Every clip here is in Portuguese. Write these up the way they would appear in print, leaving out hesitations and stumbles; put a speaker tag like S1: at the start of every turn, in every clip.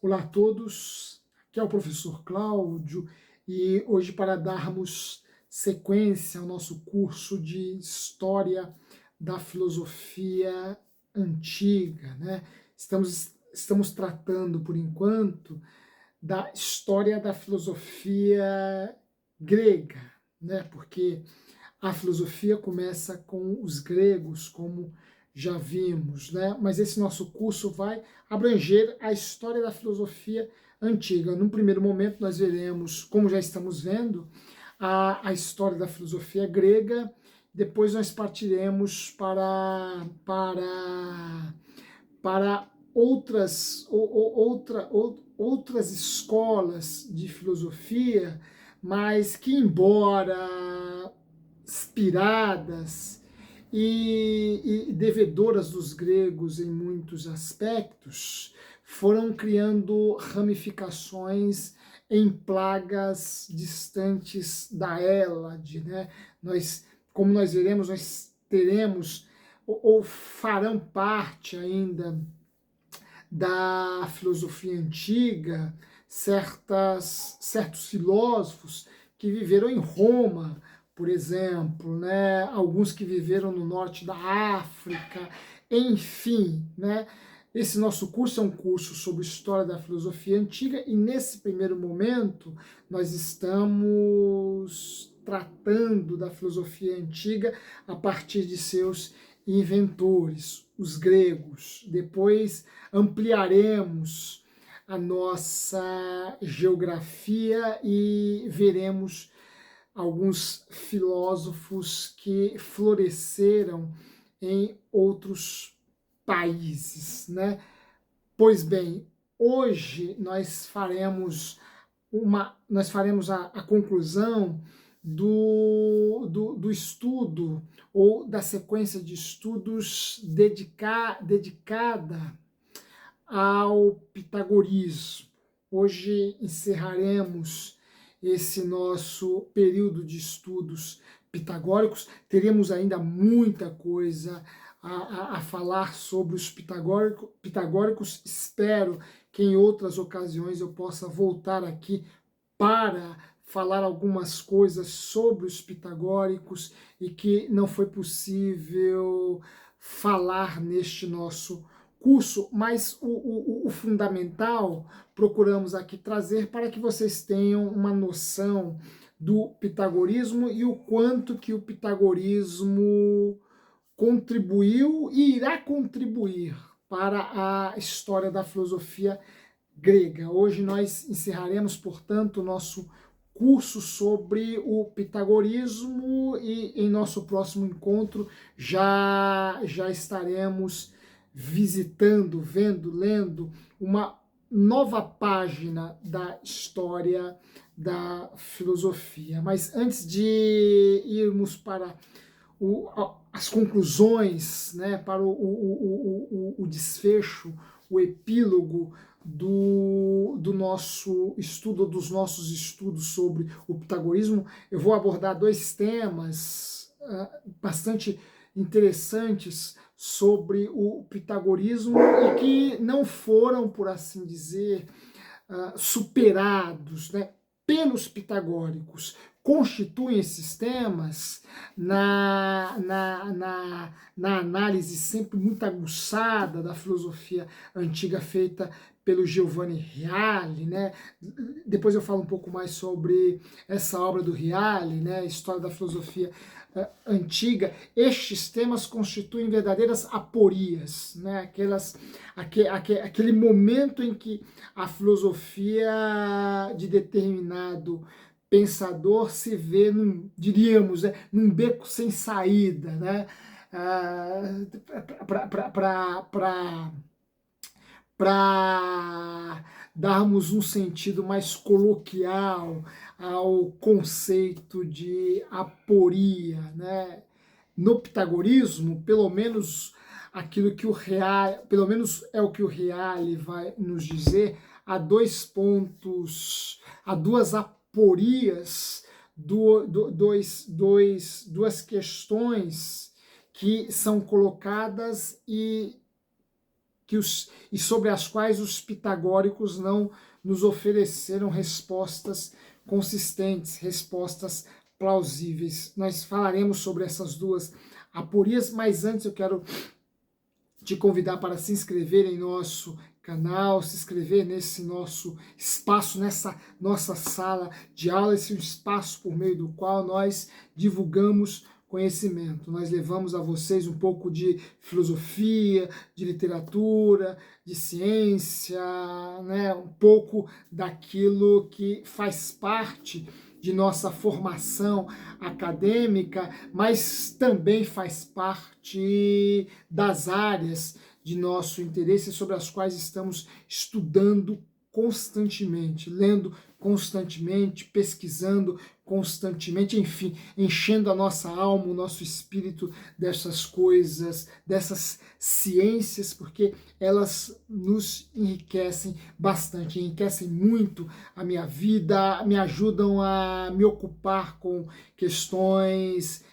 S1: Olá a todos, aqui é o professor Cláudio e hoje para darmos sequência ao nosso curso de História da Filosofia Antiga, né? Estamos tratando, por enquanto, da história da filosofia grega, né? Porque a filosofia começa com os gregos, como já vimos, né? Mas esse nosso curso vai abranger a história da filosofia antiga. Num primeiro momento, nós veremos, como já estamos vendo, a história da filosofia grega. Depois nós partiremos para outras escolas de filosofia, mas que, embora inspiradas e devedoras dos gregos em muitos aspectos, foram criando ramificações em plagas distantes da Hélade, né? Como nós veremos, nós teremos ou farão parte ainda da filosofia antiga certos filósofos que viveram em Roma, por exemplo, né? Alguns que viveram no norte da África, enfim, né? Esse nosso curso é um curso sobre história da filosofia antiga e nesse primeiro momento nós estamos tratando da filosofia antiga a partir de seus inventores, os gregos. Depois ampliaremos a nossa geografia e veremos alguns filósofos que floresceram em outros países, né? Pois bem, hoje nós faremos a conclusão do estudo ou da sequência de estudos dedicada ao pitagorismo. Hoje encerraremos esse nosso período de estudos pitagóricos. Teremos ainda muita coisa a falar sobre os pitagóricos. Espero que em outras ocasiões eu possa voltar aqui para falar algumas coisas sobre os pitagóricos e que não foi possível falar neste nosso curso, mas o fundamental procuramos aqui trazer para que vocês tenham uma noção do pitagorismo e o quanto que o pitagorismo contribuiu e irá contribuir para a história da filosofia grega. Hoje nós encerraremos, portanto, o nosso curso sobre o pitagorismo e em nosso próximo encontro já estaremos visitando, vendo, lendo uma nova página da história da filosofia. Mas antes de irmos para as conclusões, né, para o desfecho, o epílogo do nosso estudo, dos nossos estudos sobre o pitagorismo, eu vou abordar dois temas bastante interessantes sobre o pitagorismo e que não foram, por assim dizer, superados, né, pelos pitagóricos. Constituem esses temas na análise sempre muito aguçada da filosofia antiga feita pelo Giovanni Reale, né? Depois eu falo um pouco mais sobre essa obra do Reale, né? História da filosofia antiga. Estes temas constituem verdadeiras aporias, né? Aquele momento em que a filosofia de determinado pensador se vê, diríamos, né, num beco sem saída, né? Para darmos um sentido mais coloquial ao conceito de aporia, né? No pitagorismo, pelo menos aquilo que pelo menos é o que o Reale vai nos dizer, há dois pontos, há duas aporias, duas questões que são colocadas e e sobre as quais os pitagóricos não nos ofereceram respostas consistentes, respostas plausíveis. Nós falaremos sobre essas duas aporias, mas antes eu quero te convidar para se inscrever em nosso canal, se inscrever nesse nosso espaço, nessa nossa sala de aula, esse espaço por meio do qual nós divulgamos conhecimento. Nós levamos a vocês um pouco de filosofia, de literatura, de ciência, né? Um pouco daquilo que faz parte de nossa formação acadêmica, mas também faz parte das áreas de nosso interesse sobre as quais estamos estudando constantemente, lendo constantemente, pesquisando constantemente, enfim, enchendo a nossa alma, o nosso espírito dessas coisas, dessas ciências, porque elas nos enriquecem bastante, enriquecem muito a minha vida, me ajudam a me ocupar com questões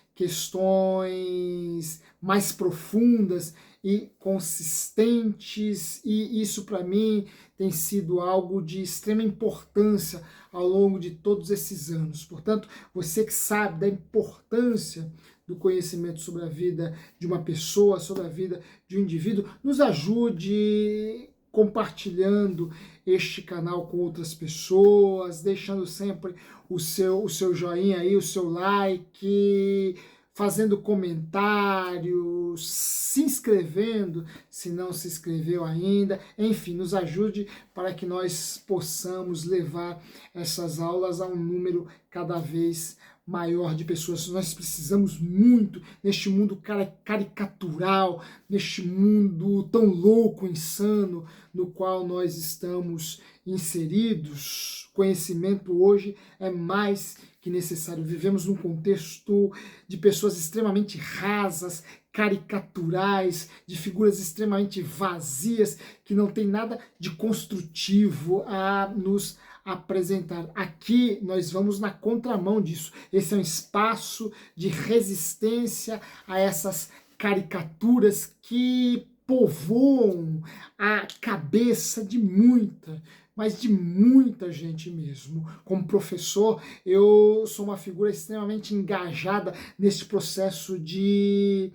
S1: mais profundas e consistentes, e isso para mim tem sido algo de extrema importância ao longo de todos esses anos. Portanto, você que sabe da importância do conhecimento sobre a vida de uma pessoa, sobre a vida de um indivíduo, nos ajude compartilhando este canal com outras pessoas, deixando sempre o seu joinha aí, o seu like, fazendo comentários, se inscrevendo, se não se inscreveu ainda, enfim, nos ajude para que nós possamos levar essas aulas a um número cada vez maior de pessoas. Nós precisamos muito, neste mundo caricatural, neste mundo tão louco, insano, no qual nós estamos inseridos. Conhecimento hoje é mais que necessário. Vivemos num contexto de pessoas extremamente rasas, caricaturais, de figuras extremamente vazias, que não tem nada de construtivo a nos apresentar. Aqui nós vamos na contramão disso. Esse é um espaço de resistência a essas caricaturas que povoam a cabeça de muita, mas de muita gente mesmo. Como professor, eu sou uma figura extremamente engajada nesse processo de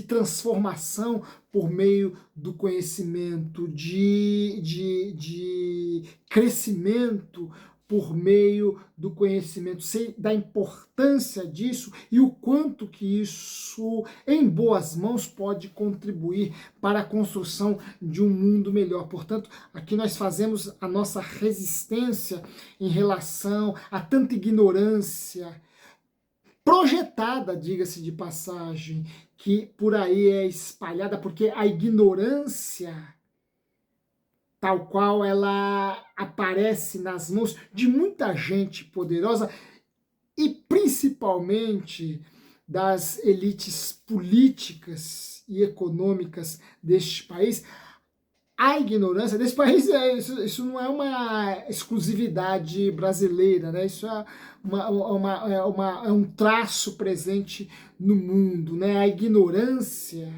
S1: transformação por meio do conhecimento, de crescimento por meio do conhecimento. Sei da importância disso e o quanto que isso, em boas mãos, pode contribuir para a construção de um mundo melhor. Portanto, aqui nós fazemos a nossa resistência em relação a tanta ignorância projetada, diga-se de passagem, que por aí é espalhada, porque a ignorância, tal qual ela aparece nas mãos de muita gente poderosa e principalmente das elites políticas e econômicas deste país. A ignorância desse país, isso não é uma exclusividade brasileira, né? Isso é um traço presente no mundo, né? A ignorância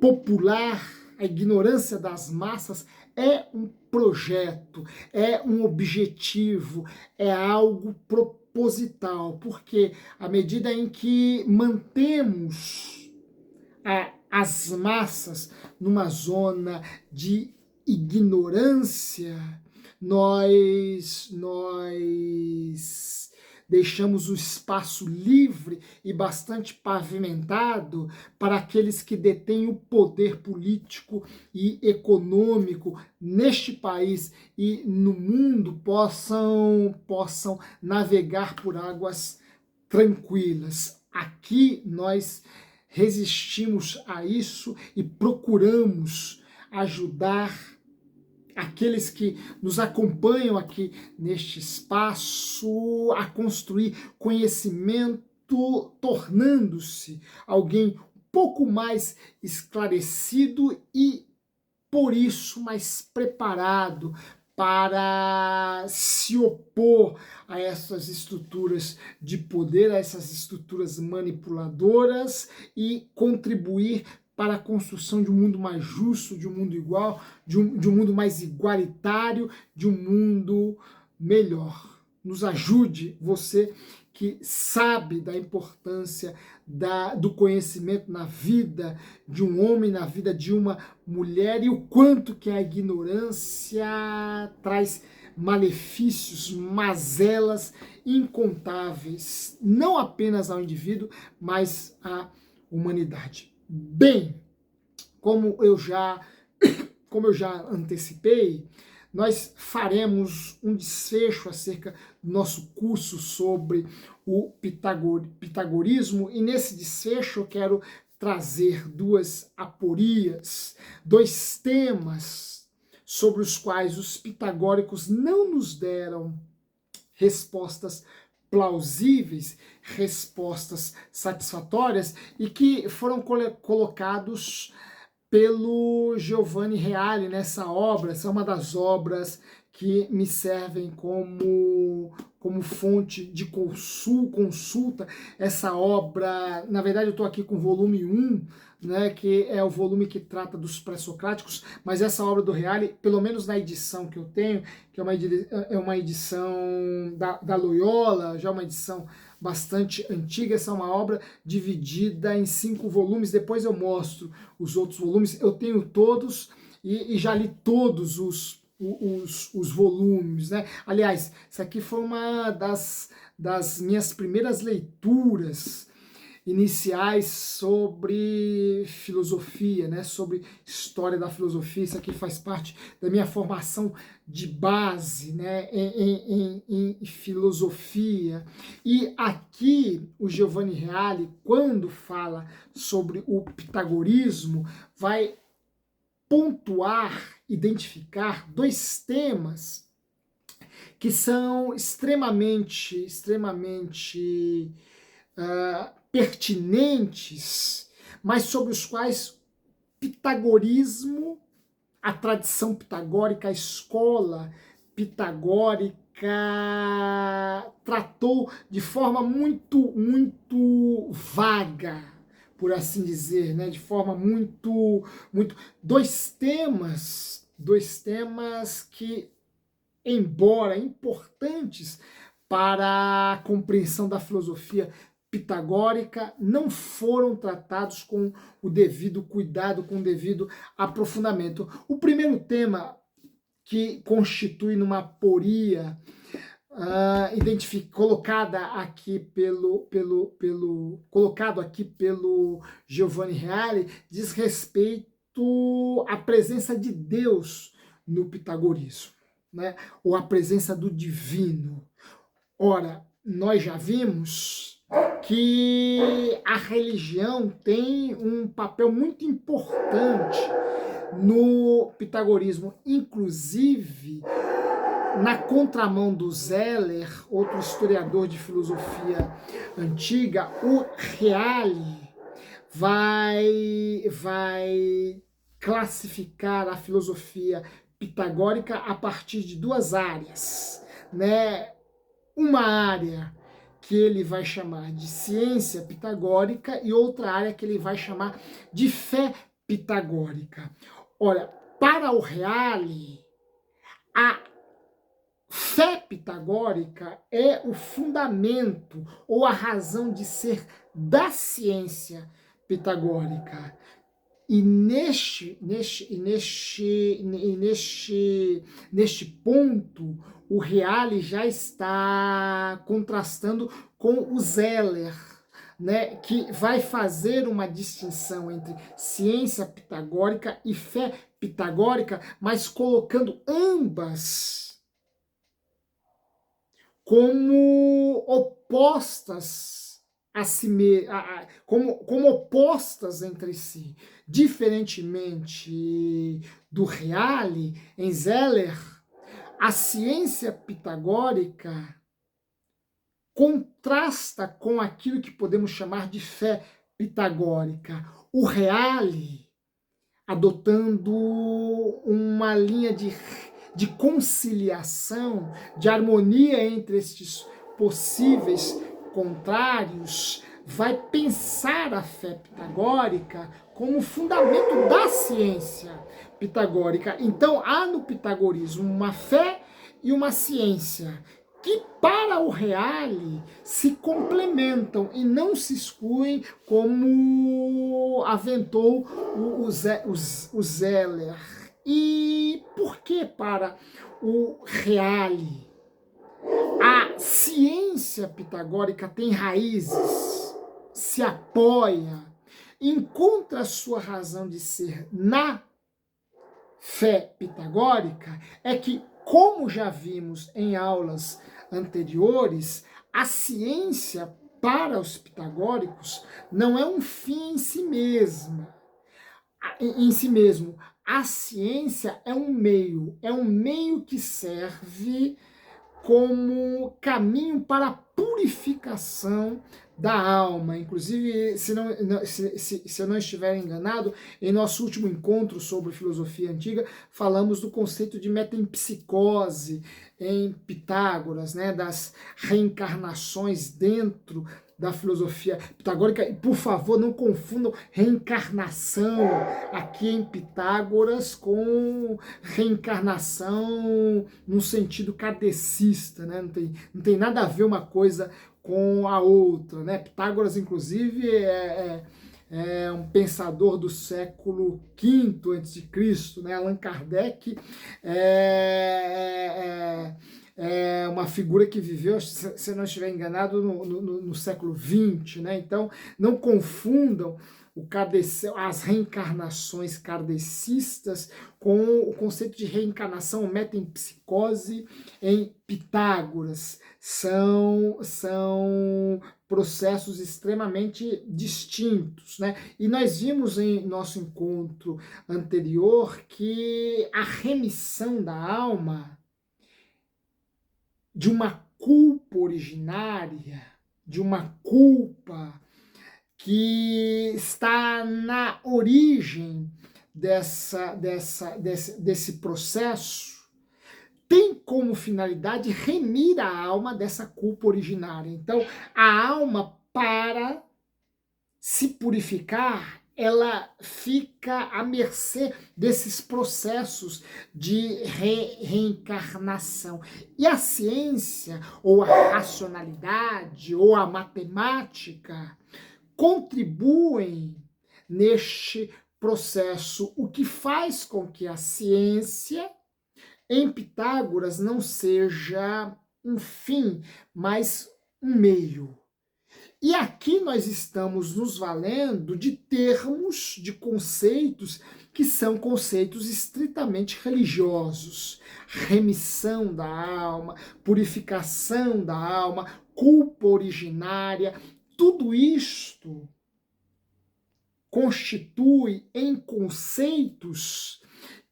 S1: popular, a ignorância das massas é um projeto, é um objetivo, é algo proposital, porque à medida em que mantemos as massas numa zona de ignorância, nós deixamos o espaço livre e bastante pavimentado para aqueles que detêm o poder político e econômico neste país e no mundo possam navegar por águas tranquilas. Aqui nós resistimos a isso e procuramos ajudar aqueles que nos acompanham aqui neste espaço a construir conhecimento, tornando-se alguém um pouco mais esclarecido e, por isso, mais preparado para se opor a essas estruturas de poder, a essas estruturas manipuladoras e contribuir para a construção de um mundo mais justo, de um mundo igual, de um mundo mais igualitário, de um mundo melhor. Nos ajude, você que sabe da importância do conhecimento na vida de um homem, na vida de uma mulher, e o quanto que a ignorância traz malefícios, mazelas incontáveis, não apenas ao indivíduo, mas à humanidade. Bem, como eu já antecipei, nós faremos um desfecho acerca do nosso curso sobre o pitagorismo, e nesse desfecho eu quero trazer duas aporias, dois temas sobre os quais os pitagóricos não nos deram respostas plausíveis, respostas satisfatórias, e que foram colocados pelo Giovanni Reale nessa obra. Essa é uma das obras que me servem como fonte de consulta. Essa obra, na verdade eu estou aqui com o volume 1, né, que é o volume que trata dos pré-socráticos, mas essa obra do Reale, pelo menos na edição que eu tenho, que é uma edição da Loyola, já uma edição bastante antiga, essa é uma obra dividida em 5 volumes, depois eu mostro os outros volumes, eu tenho todos e já li todos os volumes, né? Aliás, isso aqui foi uma das minhas primeiras leituras iniciais sobre filosofia, né? Sobre história da filosofia. Isso aqui faz parte da minha formação de base, né? em filosofia. E aqui o Giovanni Reale, quando fala sobre o pitagorismo, vai pontuar, identificar dois temas que são extremamente pertinentes, mas sobre os quais pitagorismo, a tradição pitagórica, a escola pitagórica tratou de forma muito vaga, por assim dizer, né? De forma muito dois temas que, embora importantes para a compreensão da filosofia pitagórica, não foram tratados com o devido cuidado, com o devido aprofundamento. O primeiro tema, que constitui numa aporia colocado aqui pelo Giovanni Reale, diz respeito à presença de Deus no pitagorismo, né? Ou a presença do divino. Ora, nós já vimos que a religião tem um papel muito importante no pitagorismo, inclusive na contramão do Zeller, outro historiador de filosofia antiga. O Reale vai classificar a filosofia pitagórica a partir de duas áreas, né? Uma área que ele vai chamar de ciência pitagórica e outra área que ele vai chamar de fé pitagórica. Olha, para o Reale, a fé pitagórica é o fundamento ou a razão de ser da ciência pitagórica. E neste ponto, o Reale já está contrastando com o Zeller, né, que vai fazer uma distinção entre ciência pitagórica e fé pitagórica, mas colocando ambas como opostas como opostas entre si. Diferentemente do Reale, em Zeller, a ciência pitagórica contrasta com aquilo que podemos chamar de fé pitagórica. O Reale, adotando uma linha de conciliação, de harmonia entre estes possíveis contrários, vai pensar a fé pitagórica como fundamento da ciência pitagórica. Então, há no pitagorismo uma fé e uma ciência que, para o Reale, se complementam e não se excluem, como aventou o Zeller. E por que para o Reale a ciência pitagórica tem raízes, se apoia, encontra sua razão de ser na fé pitagórica? É que, como já vimos em aulas anteriores, a ciência para os pitagóricos não é um fim em si mesmo. A ciência é um meio que serve como caminho para a purificação da alma. Inclusive, se eu não estiver enganado, em nosso último encontro sobre filosofia antiga, falamos do conceito de metempsicose em Pitágoras, né, das reencarnações dentro da filosofia pitagórica. E, por favor, não confundam reencarnação aqui em Pitágoras com reencarnação no sentido kardecista, né? Não tem nada a ver uma coisa com a outra, né? Pitágoras, inclusive, é um pensador do século V a.C., né? Allan Kardec é uma figura que viveu, se eu não estiver enganado, no século XX, né? Então, não confundam as reencarnações kardecistas com o conceito de reencarnação metempsicose em Pitágoras. São processos extremamente distintos, né? E nós vimos em nosso encontro anterior que a remissão da alma de uma culpa originária, de uma culpa que está na origem desse processo, tem como finalidade remir a alma dessa culpa originária. Então, a alma, para se purificar, ela fica à mercê desses processos de reencarnação. E a ciência, ou a racionalidade, ou a matemática, contribuem neste processo, o que faz com que a ciência, em Pitágoras, não seja um fim, mas um meio. E aqui nós estamos nos valendo de termos, de conceitos que são conceitos estritamente religiosos. Remissão da alma, purificação da alma, culpa originária, tudo isto constitui em conceitos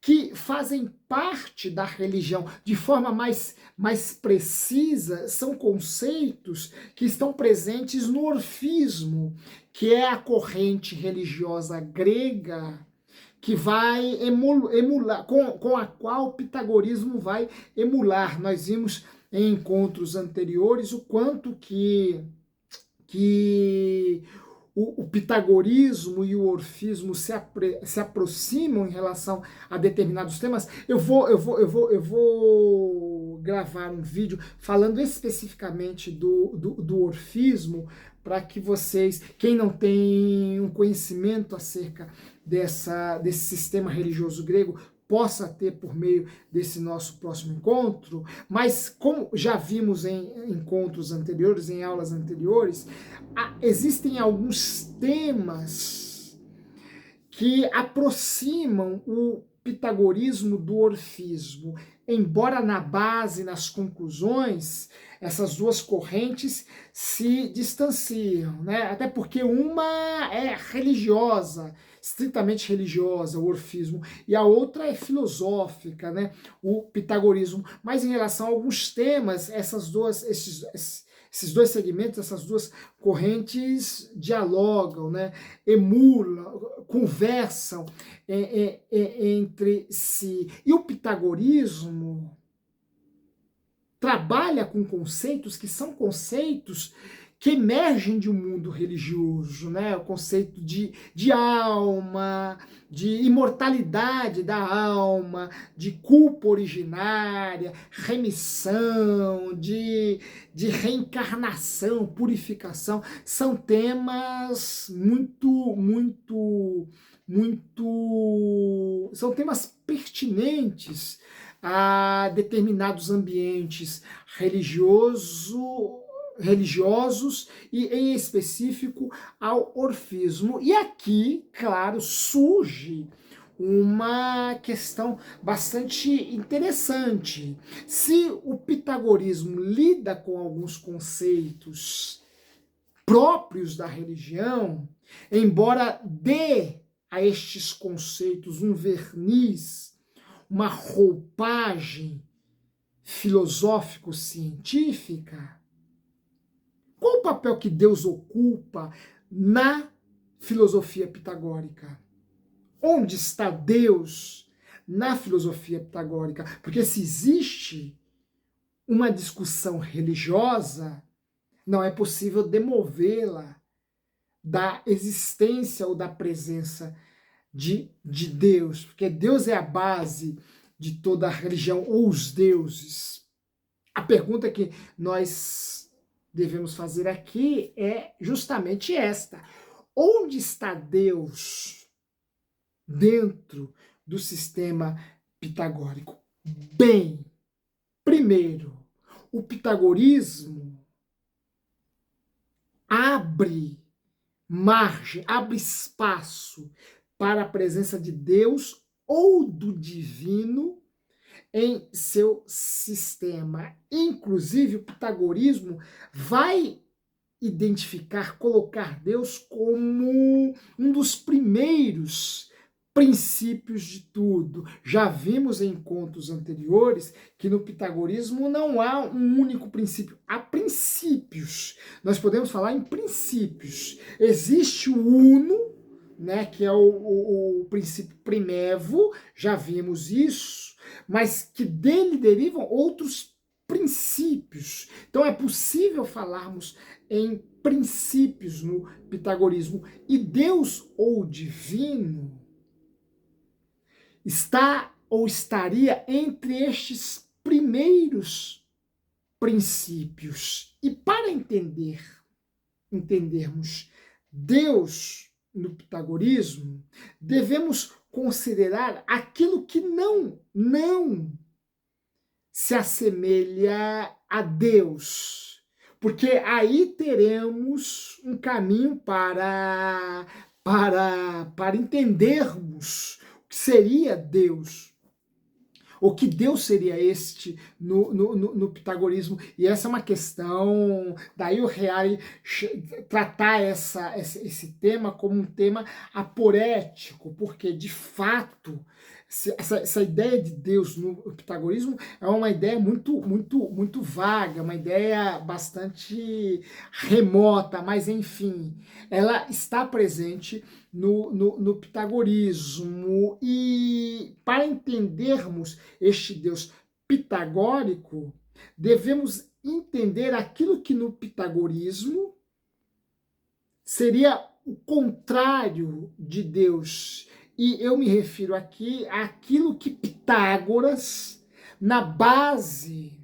S1: que fazem parte da religião. De forma mais precisa, são conceitos que estão presentes no orfismo, que é a corrente religiosa grega que vai emular, com a qual o pitagorismo vai emular. Nós vimos em encontros anteriores o quanto que o pitagorismo e o orfismo se aproximam em relação a determinados temas. Eu vou gravar um vídeo falando especificamente do orfismo, para que vocês, quem não tem um conhecimento acerca desse sistema religioso grego, possa ter por meio desse nosso próximo encontro. Mas, como já vimos em encontros anteriores, em aulas anteriores, existem alguns temas que aproximam o pitagorismo do orfismo, embora na base, nas conclusões, essas duas correntes se distanciam, né? Até porque uma é religiosa, estritamente religiosa, o orfismo, e a outra é filosófica, né? O pitagorismo. Mas em relação a alguns temas, esses dois segmentos, essas duas correntes dialogam, né? Emulam, conversam entre si. E o pitagorismo trabalha com conceitos que são conceitos que emergem de um mundo religioso, né? O conceito de alma, de imortalidade da alma, de culpa originária, remissão, de reencarnação, purificação, são temas são temas pertinentes a determinados ambientes religiosos e, em específico, ao orfismo. E aqui, claro, surge uma questão bastante interessante. Se o pitagorismo lida com alguns conceitos próprios da religião, embora dê a estes conceitos um verniz, uma roupagem filosófico-científica, qual o papel que Deus ocupa na filosofia pitagórica? Onde está Deus na filosofia pitagórica? Porque se existe uma discussão religiosa, não é possível demovê-la da existência ou da presença de Deus, porque Deus é a base de toda a religião, ou os deuses. A pergunta que nós devemos fazer aqui é justamente esta: onde está Deus dentro do sistema pitagórico? Bem, primeiro, o pitagorismo abre margem, abre espaço para a presença de Deus ou do divino em seu sistema. Inclusive, o pitagorismo vai identificar, colocar Deus como um dos primeiros princípios de tudo. Já vimos em encontros anteriores que no pitagorismo não há um único princípio, há princípios. Nós podemos falar em princípios. Existe o uno, né, que é o princípio primevo, já vimos isso, mas que dele derivam outros princípios. Então é possível falarmos em princípios no pitagorismo. E Deus ou divino está ou estaria entre estes primeiros princípios. E para entendermos Deus no pitagorismo, devemos considerar aquilo que não se assemelha a Deus, porque aí teremos um caminho para entendermos o que seria Deus. O que Deus seria este no pitagorismo? E essa é uma questão, daí o Reale tratar esse tema como um tema aporético, porque de fato essa ideia de Deus no pitagorismo é uma ideia muito vaga, uma ideia bastante remota, mas enfim, ela está presente no pitagorismo. E para entendermos este Deus pitagórico, devemos entender aquilo que no pitagorismo seria o contrário de Deus. E eu me refiro aqui àquilo que Pitágoras, na base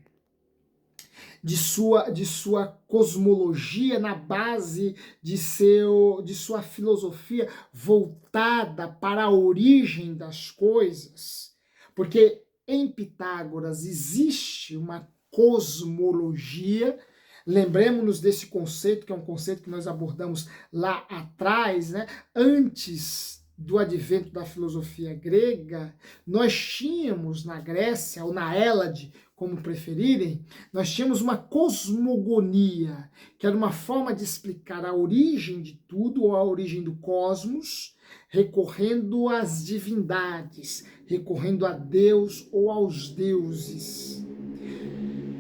S1: de sua cosmologia, na base de sua filosofia voltada para a origem das coisas, porque em Pitágoras existe uma cosmologia. Lembremos-nos desse conceito, que é um conceito que nós abordamos lá atrás, né? Antes do advento da filosofia grega, nós tínhamos na Grécia, ou na Hélade, como preferirem, nós tínhamos uma cosmogonia, que era uma forma de explicar a origem de tudo, ou a origem do cosmos, recorrendo às divindades, recorrendo a Deus ou aos deuses.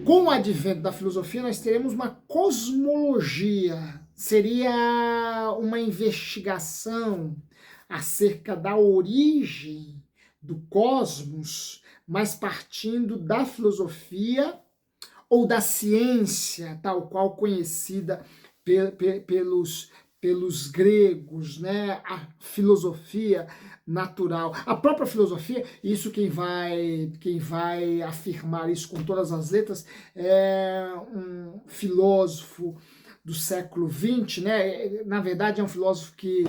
S1: Com o advento da filosofia, nós teremos uma cosmologia, seria uma investigação acerca da origem do cosmos, mas partindo da filosofia ou da ciência, tal qual conhecida pelos gregos, né? A filosofia natural. A própria filosofia, isso quem vai afirmar isso com todas as letras é um filósofo do século XX, né? Na verdade é um filósofo que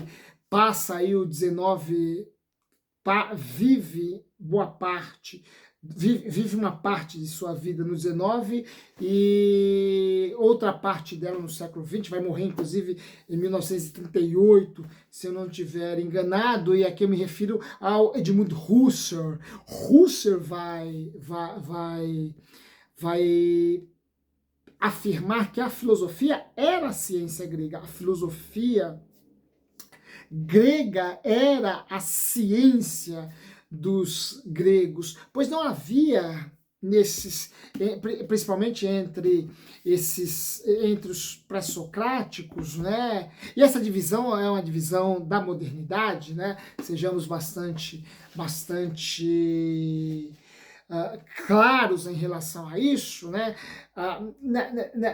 S1: passa aí o 19, vive boa parte, vive uma parte de sua vida no 19 e outra parte dela no século 20, vai morrer inclusive em 1938, se eu não estiver enganado, e aqui eu me refiro ao Edmund Husserl. Husserl vai afirmar que a filosofia era a ciência grega, a filosofia grega era a ciência dos gregos, pois não havia principalmente entre os pré-socráticos, né? E essa divisão é uma divisão da modernidade, né? Sejamos bastante claros em relação a isso, né?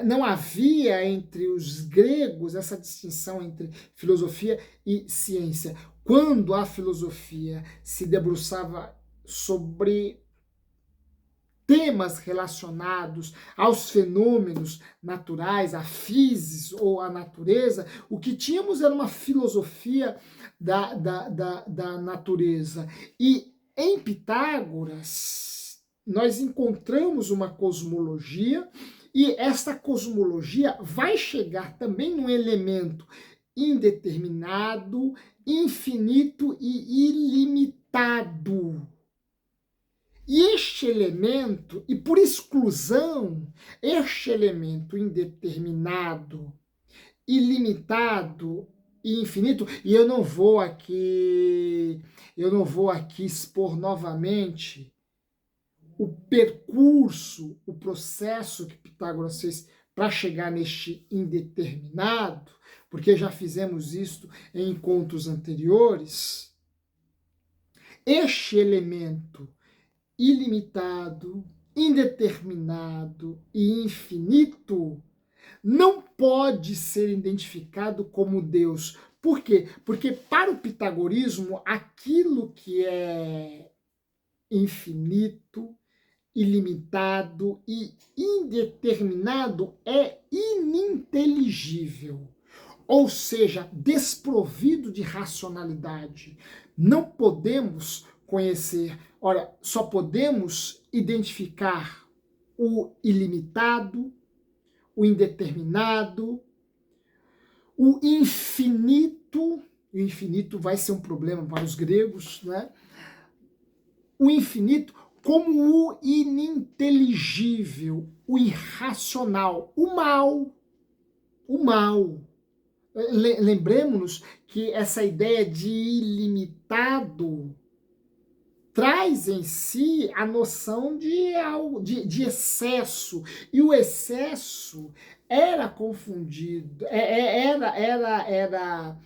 S1: Não havia entre os gregos essa distinção entre filosofia e ciência. Quando a filosofia se debruçava sobre temas relacionados aos fenômenos naturais, à physis ou à natureza, o que tínhamos era uma filosofia da natureza. E em Pitágoras, nós encontramos uma cosmologia, e esta cosmologia vai chegar também num elemento indeterminado, infinito e ilimitado. E este elemento, e por exclusão, este elemento indeterminado, ilimitado e infinito, e eu não vou aqui expor novamente o percurso, o processo que Pitágoras fez para chegar neste indeterminado, porque já fizemos isso em encontros anteriores. Este elemento ilimitado, indeterminado e infinito não pode ser identificado como Deus. Por quê? Porque para o pitagorismo, aquilo que é infinito, ilimitado e indeterminado é ininteligível, ou seja, desprovido de racionalidade. Não podemos conhecer, ora, só podemos identificar o ilimitado, o indeterminado, o infinito vai ser um problema para os gregos, né? O infinito como o ininteligível, o irracional, o mal. Lembremos-nos que essa ideia de ilimitado traz em si a noção de excesso, e o excesso era confundido, era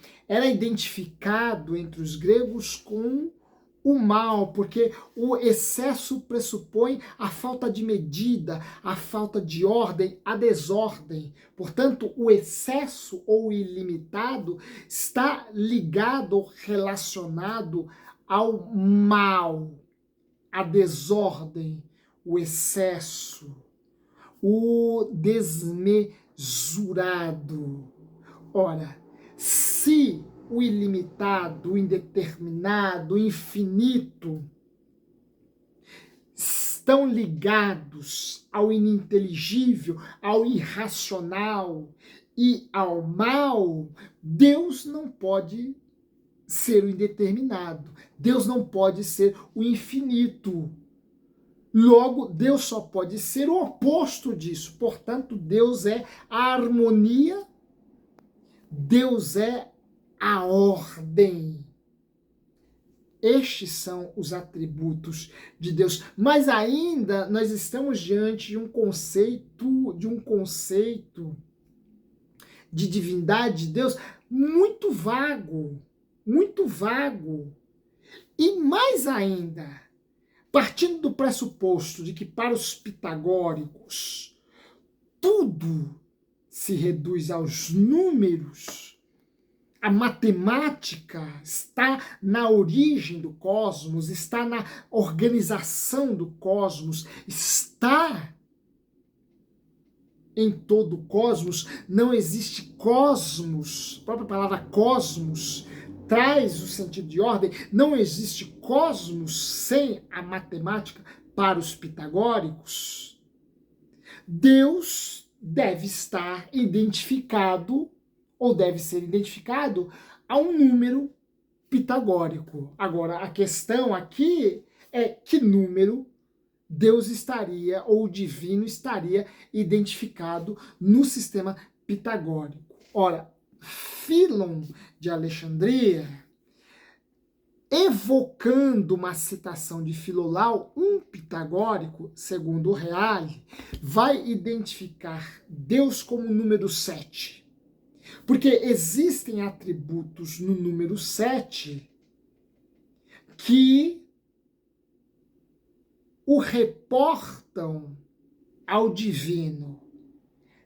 S1: identificado entre os gregos com o mal, porque o excesso pressupõe a falta de medida, a falta de ordem, a desordem. Portanto, o excesso ou ilimitado está ligado, relacionado ao mal, à desordem, o excesso, o desmesurado. Ora, se o ilimitado, o indeterminado, o infinito estão ligados ao ininteligível, ao irracional e ao mal, Deus não pode ser o indeterminado. Deus não pode ser o infinito. Logo, Deus só pode ser o oposto disso. Portanto, Deus é a harmonia, Deus é a ordem. Estes são os atributos de Deus. Mas ainda nós estamos diante de um conceito de divindade de Deus muito vago, muito vago. E mais ainda, partindo do pressuposto de que para os pitagóricos tudo se reduz aos números. A matemática está na origem do cosmos, está na organização do cosmos, está em todo o cosmos. Não existe cosmos, a própria palavra cosmos traz o sentido de ordem. Não existe cosmos sem a matemática para os pitagóricos. Deus deve estar identificado, ou deve ser identificado, a um número pitagórico. Agora, a questão aqui é que número Deus estaria, ou o divino estaria identificado no sistema pitagórico. Ora, Fílon de Alexandria, evocando uma citação de Filolau, um pitagórico, segundo o Reale, vai identificar Deus como o número 7. Porque existem atributos no número 7 que o reportam ao divino.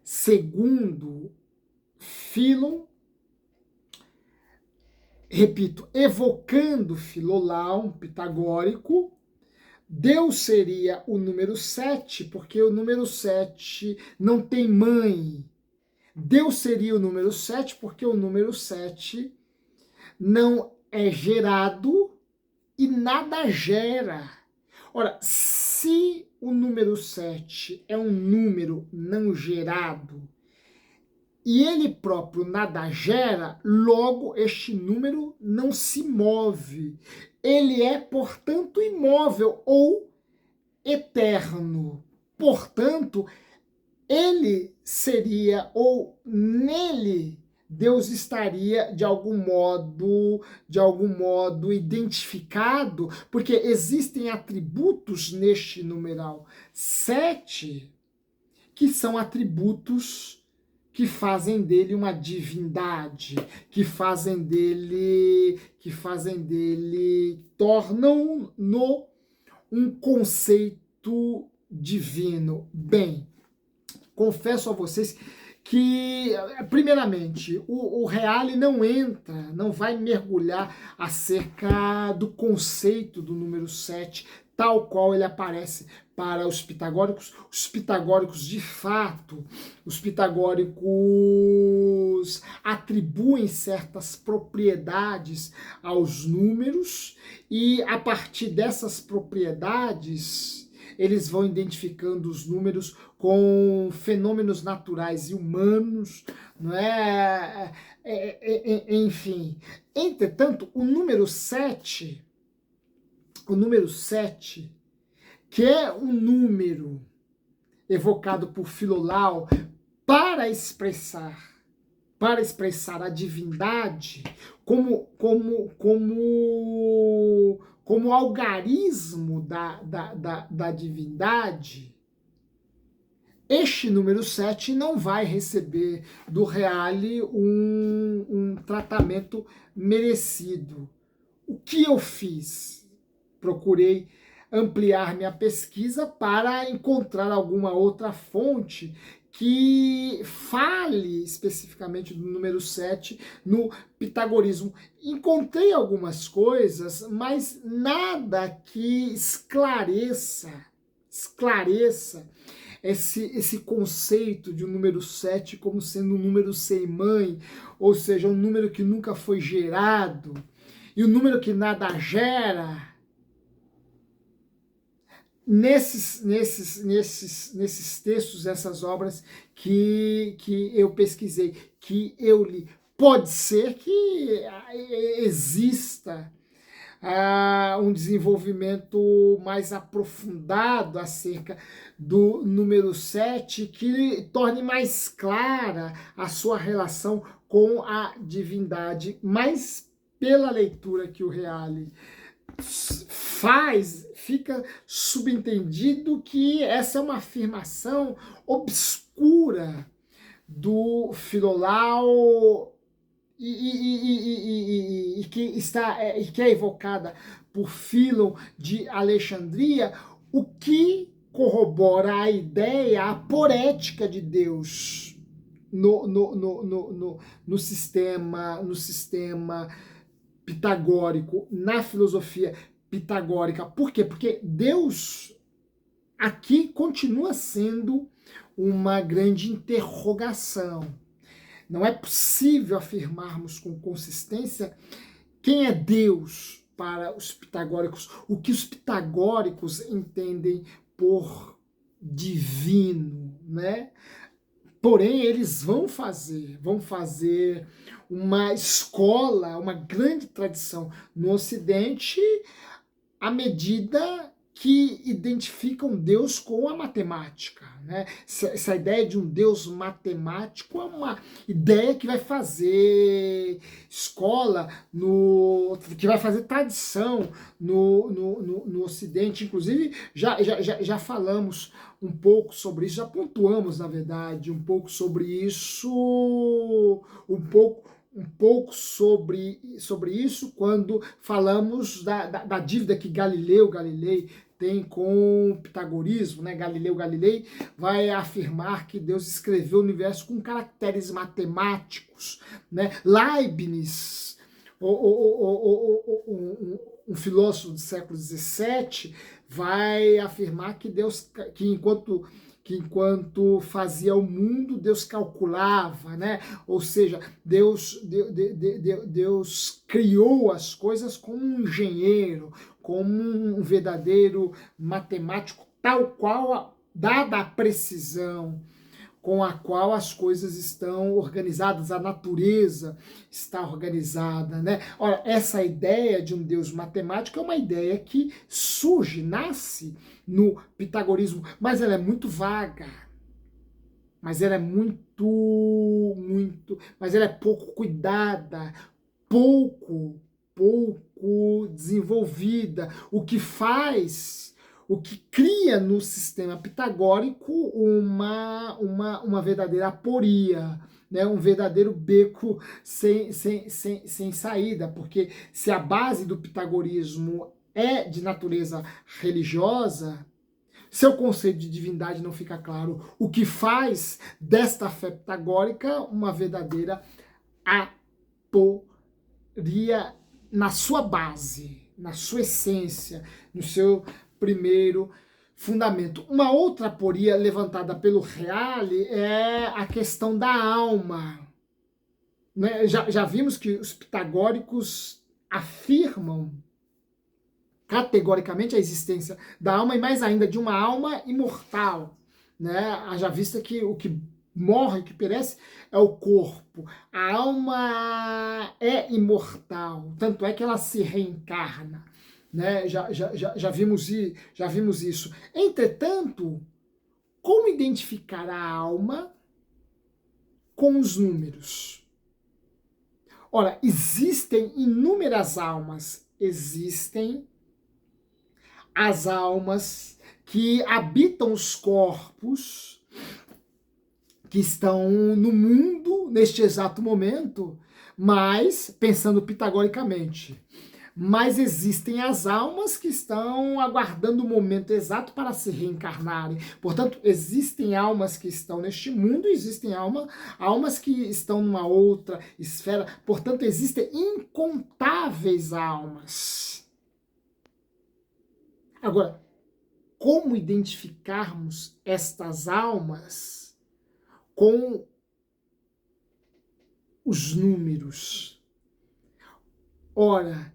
S1: Segundo Fílon, repito, evocando Filolau, um pitagórico, Deus seria o número 7, porque o número 7 não tem mãe. Deus seria o número 7, porque o número 7 não é gerado e nada gera. Ora, se o número 7 é um número não gerado e ele próprio nada gera, logo este número não se move. Ele é, portanto, imóvel ou eterno. Portanto, ele seria, ou nele, Deus estaria de algum modo identificado, porque existem atributos neste numeral 7 que são atributos que fazem dele uma divindade, tornam-no um conceito divino. Bem, confesso a vocês que, primeiramente, o Reale não vai mergulhar acerca do conceito do número 7, tal qual ele aparece para os pitagóricos. Os pitagóricos, de fato, atribuem certas propriedades aos números e, a partir dessas propriedades, eles vão identificando os números com fenômenos naturais e humanos, não é? Enfim. Entretanto, o número 7, que é um número evocado por Filolau para expressar a divindade como algarismo da divindade, este número 7 não vai receber do Reale um tratamento merecido. O que eu fiz? Procurei ampliar minha pesquisa para encontrar alguma outra fonte que fale especificamente do número 7 no pitagorismo. Encontrei algumas coisas, mas nada que esclareça esse conceito de um número 7 como sendo um número sem mãe, ou seja, um número que nunca foi gerado, e um número que nada gera. Nesses textos, essas obras que eu pesquisei, que eu li, pode ser que exista um desenvolvimento mais aprofundado acerca do número 7, que torne mais clara a sua relação com a divindade, mas pela leitura que o Reale faz, fica subentendido que essa é uma afirmação obscura do Filolau e que é evocada por Fílon de Alexandria, o que corrobora a ideia, a poética de Deus no sistema pitagórico, na filosofia pitagórica. Por quê? Porque Deus aqui continua sendo uma grande interrogação. Não é possível afirmarmos com consistência quem é Deus para os pitagóricos, o que os pitagóricos entendem por divino, né? Porém, eles vão fazer uma escola, uma grande tradição no Ocidente, à medida que identificam Deus com a matemática, né? Essa ideia de um Deus matemático é uma ideia que vai fazer escola, que vai fazer tradição no Ocidente. Inclusive, já falamos um pouco sobre isso, já pontuamos, na verdade, um pouco sobre isso, um pouco sobre isso quando falamos da dívida que Galileu Galilei tem com o pitagorismo, né? Galileu Galilei vai afirmar que Deus escreveu o universo com caracteres matemáticos, né? Leibniz, um filósofo do século XVII, vai afirmar que Deus, que enquanto fazia o mundo, Deus calculava, né? Ou seja, Deus criou as coisas como um engenheiro, como um verdadeiro matemático, tal qual, dada a precisão com a qual as coisas estão organizadas, a natureza está organizada, né? Ora, essa ideia de um Deus matemático é uma ideia que surge, nasce no pitagorismo, mas ela é muito vaga, mas ela é mas ela é pouco cuidada, pouco desenvolvida, o que cria no sistema pitagórico uma verdadeira aporia, né? Um verdadeiro beco sem saída, porque se a base do pitagorismo é de natureza religiosa, seu conceito de divindade não fica claro, o que faz desta fé pitagórica uma verdadeira aporia na sua base, na sua essência, no seu primeiro fundamento. Uma outra aporia levantada pelo Reale é a questão da alma. Né? Já vimos que os pitagóricos afirmam categoricamente a existência da alma e mais ainda de uma alma imortal. Né? Haja vista que o que morre, que perece, é o corpo. A alma é imortal, tanto é que ela se reencarna. Né? Já vimos isso. Entretanto, como identificar a alma com os números? Ora, existem inúmeras almas. Existem as almas que habitam os corpos, que estão no mundo neste exato momento, mas, pensando pitagoricamente, mas existem as almas que estão aguardando o momento exato para se reencarnarem. Portanto, existem almas que estão neste mundo, existem almas que estão numa outra esfera. Portanto, existem incontáveis almas. Agora, como identificarmos estas almas com os números? Ora,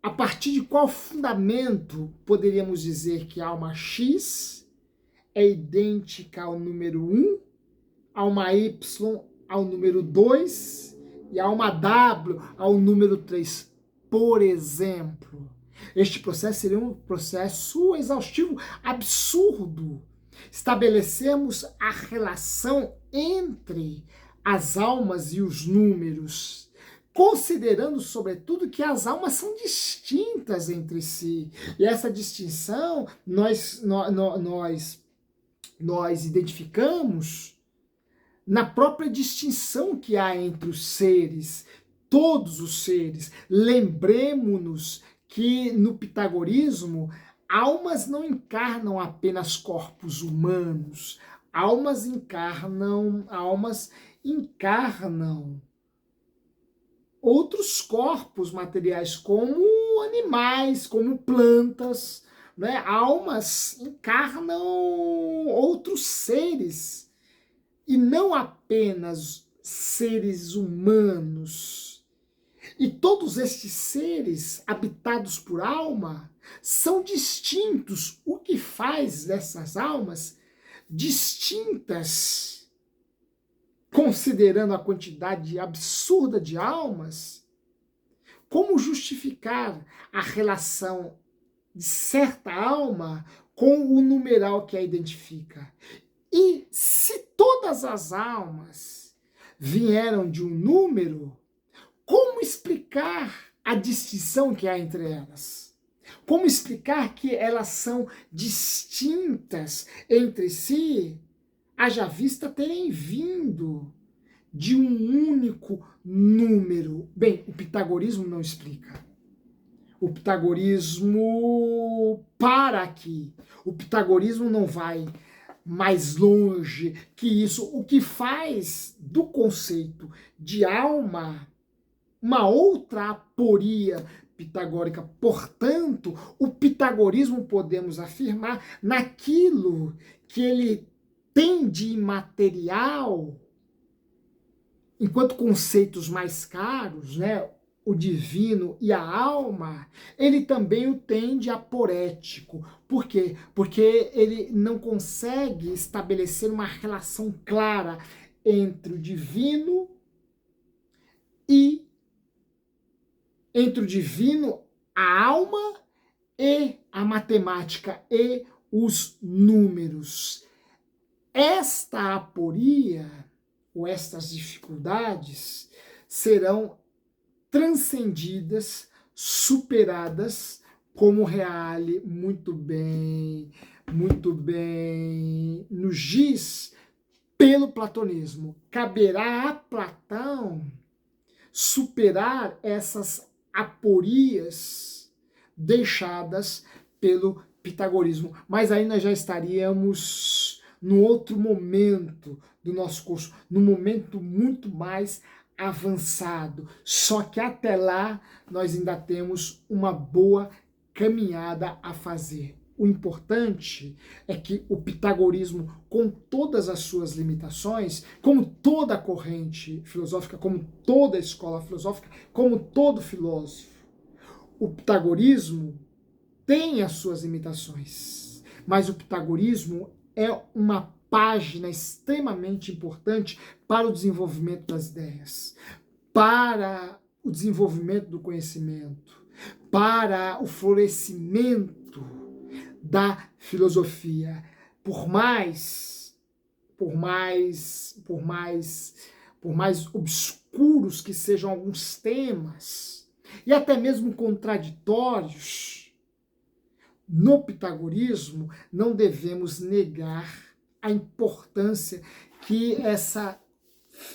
S1: a partir de qual fundamento poderíamos dizer que a alma X é idêntica ao número 1, a alma Y ao número 2 e a alma W ao número 3, por exemplo? Este processo seria um processo exaustivo, absurdo. Estabelecemos a relação entre as almas e os números, considerando, sobretudo, que as almas são distintas entre si. E essa distinção nós identificamos na própria distinção que há entre os seres, todos os seres. Lembremos-nos que no pitagorismo, almas não encarnam apenas corpos humanos, almas encarnam outros corpos materiais, como animais, como plantas, né? Almas encarnam outros seres, e não apenas seres humanos. E todos estes seres habitados por alma são distintos. O que faz dessas almas distintas, considerando a quantidade absurda de almas? Como justificar a relação de certa alma com o numeral que a identifica? E se todas as almas vieram de um número, como explicar a distinção que há entre elas? Como explicar que elas são distintas entre si, haja vista terem vindo de um único número? Bem, o pitagorismo não explica. O pitagorismo para aqui. O pitagorismo não vai mais longe que isso. O que faz do conceito de alma uma outra aporia pitagórica. Portanto, o pitagorismo, podemos afirmar, naquilo que ele tem de imaterial, enquanto conceitos mais caros, né, o divino e a alma, ele também o tem de aporético. Por quê? Porque ele não consegue estabelecer uma relação clara entre o divino e a alma e a matemática e os números. Esta aporia, ou estas dificuldades, serão transcendidas, superadas, como Reale muito bem nos diz, pelo platonismo. Caberá a Platão superar essas aporias deixadas pelo pitagorismo. Mas aí nós já estaríamos num outro momento do nosso curso, num momento muito mais avançado. Só que até lá nós ainda temos uma boa caminhada a fazer. O importante é que o pitagorismo, com todas as suas limitações, como toda corrente filosófica, como toda escola filosófica, como todo filósofo, o pitagorismo tem as suas limitações, mas o pitagorismo é uma página extremamente importante para o desenvolvimento das ideias, para o desenvolvimento do conhecimento, para o florescimento da filosofia. Por mais obscuros que sejam alguns temas, e até mesmo contraditórios, no pitagorismo não devemos negar a importância que essa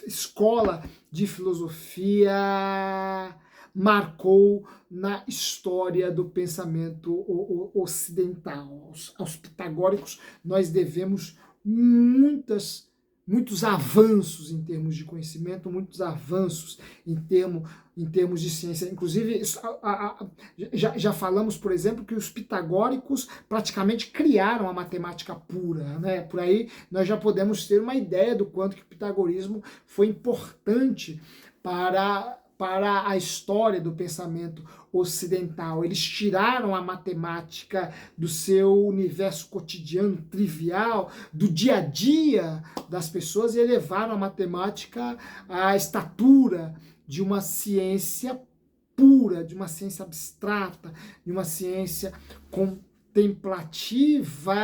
S1: escola de filosofia marcou na história do pensamento ocidental. Aos pitagóricos nós devemos muitos avanços em termos de conhecimento, muitos avanços em termos de ciência. Inclusive, já falamos, por exemplo, que os pitagóricos praticamente criaram a matemática pura, né? Por aí nós já podemos ter uma ideia do quanto que o pitagorismo foi importante para a história do pensamento ocidental. Eles tiraram a matemática do seu universo cotidiano, trivial, do dia a dia das pessoas, e elevaram a matemática à estatura de uma ciência pura, de uma ciência abstrata, de uma ciência contemplativa.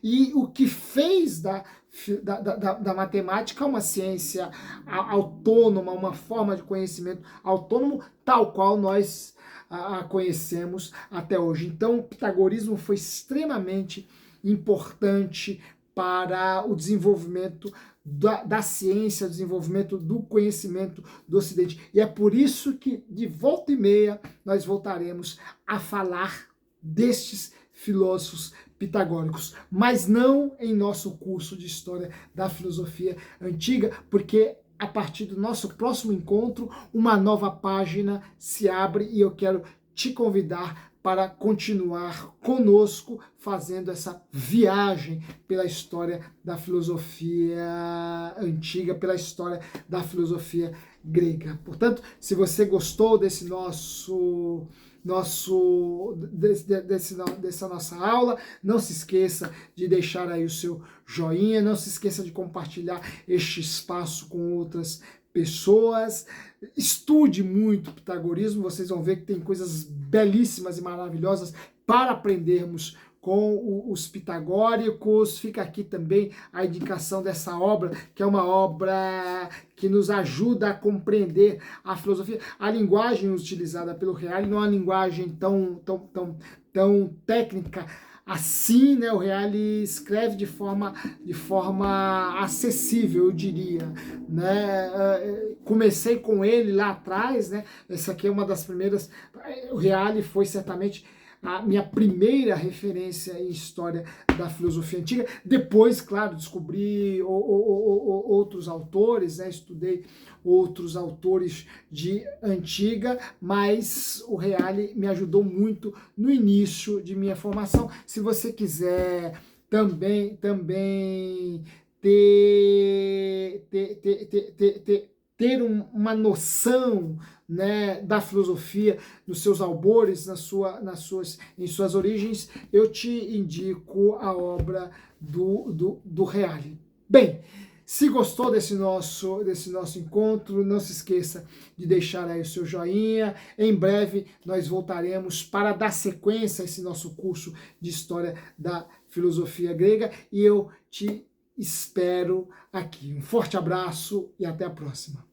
S1: E o que fez da matemática uma ciência autônoma, uma forma de conhecimento autônomo, tal qual nós a conhecemos até hoje. Então, o pitagorismo foi extremamente importante para o desenvolvimento da ciência, o desenvolvimento do conhecimento do Ocidente. E é por isso que, de volta e meia, nós voltaremos a falar destes filósofos pitagóricos, mas não em nosso curso de História da Filosofia Antiga, porque a partir do nosso próximo encontro, uma nova página se abre e eu quero te convidar para continuar conosco fazendo essa viagem pela história da filosofia antiga, pela história da filosofia grega. Portanto, se você gostou dessa nossa aula, não se esqueça de deixar aí o seu joinha, não se esqueça de compartilhar este espaço com outras pessoas. Estude muito pitagorismo, vocês vão ver que tem coisas belíssimas e maravilhosas para aprendermos com os pitagóricos. Fica aqui também a indicação dessa obra, que é uma obra que nos ajuda a compreender a filosofia. A linguagem utilizada pelo Reale não é uma linguagem tão técnica assim, né? O Reale escreve de forma acessível, eu diria, né? Comecei com ele lá atrás, né? Essa aqui é uma das primeiras. O Reale foi certamente a minha primeira referência em história da filosofia antiga. Depois, claro, descobri outros autores, né? Estudei outros autores de antiga, mas o Reale me ajudou muito no início de minha formação. Se você quiser também ter uma noção, né, da filosofia nos seus albores, em suas origens, eu te indico a obra do Reale. Bem, se gostou desse nosso encontro, não se esqueça de deixar aí o seu joinha. Em breve nós voltaremos para dar sequência a esse nosso curso de História da Filosofia Grega e eu te espero aqui. Um forte abraço e até a próxima.